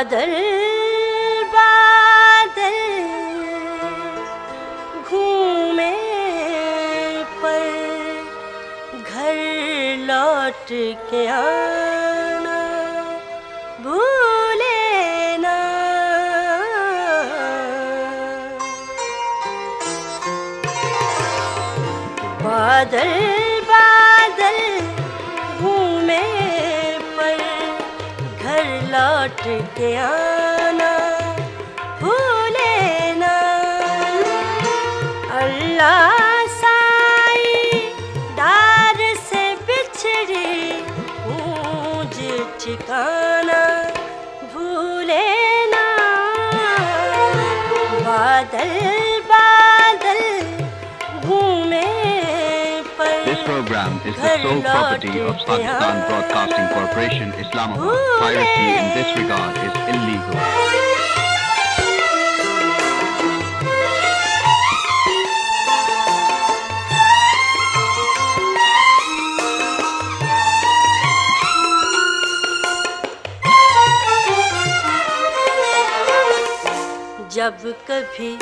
बादल बादल घूमे पर घर लौट के आना भूले ना। बादल बादल घूमे पर घर लौट के आना भूले ना। अल्लाह साईं डार से बिछड़ी गूंज ठिकाना भूले ना। बादल बादल घूमे पर This program is the sole property of Pakistan Broadcasting Corporation, Islamabad. Piracy in this regard is illegal. जब कभी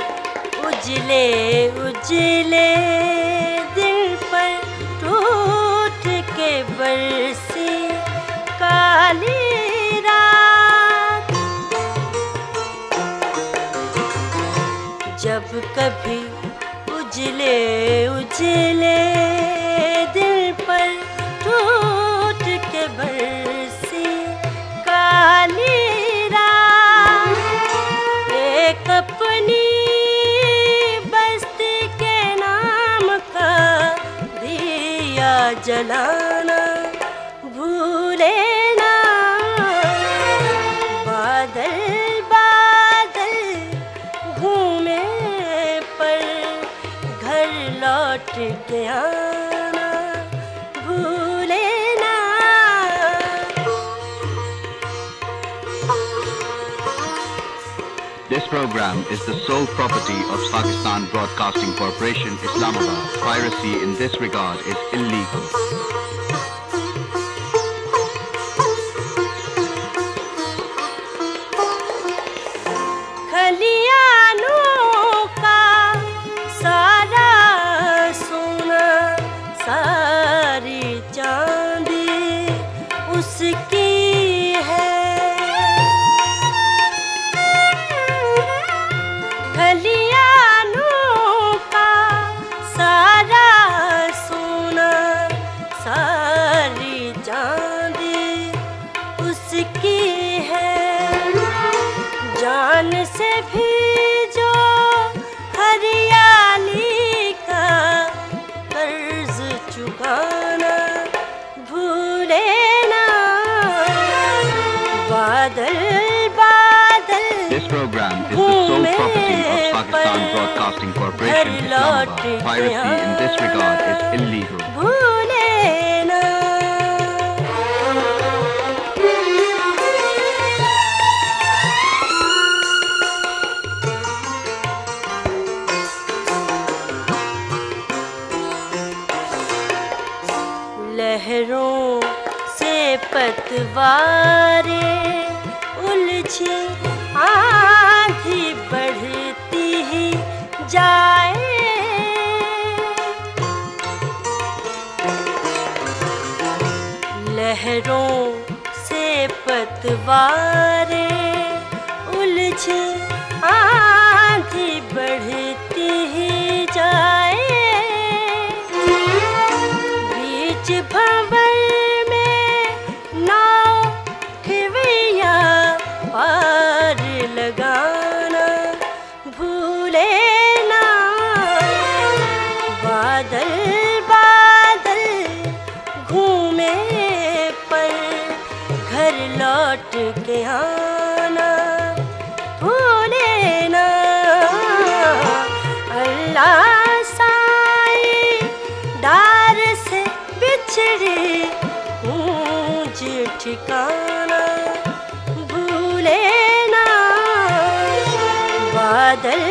उजले उजले दिल पर टूट के बरसी काली रात। जब कभी उजले उजले दिल पर टूट के बरसी काली अपनी बस्ती के नाम का दिया जलाना भूले ना। बादल बादल घूमे पर घर लौट के आना भूले ना। This program is the sole property of Pakistan Broadcasting Corporation, Islamabad. Piracy in this regard is illegal. खलियानों का सारा सोना सारी चांदी उसकी है। खलियानों का सारा सोना सारी चांदी उसकी है। जान से भी जो हरियाली का कर्ज चुकाना भूले ना। बादल This program is the sole property of Pakistan Broadcasting Corporation, Islamabad. Piracy in this regard is illegal. भूले ना। लहरों से पतवारे उलझी आंधी बढ़ती ही जाए। लहरों से पतवारे उलझी आंधी बढ़ती ही जाए। बीच भंवर में नाव खिवैया पार लगाना भूले ना। बादल बादल घूमे पर घर लौट के आना भूले ना। अल्लाह साईं डार से बिछड़ी गूंज ठिकाना भूले ना। बादल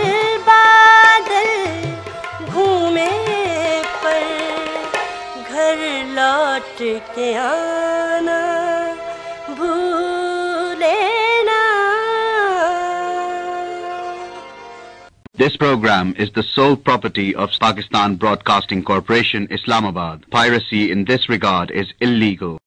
बादल घूमे पर घर लौट के आना भूले ना। This program is the sole property of Pakistan Broadcasting Corporation, Islamabad. Piracy in this regard is illegal.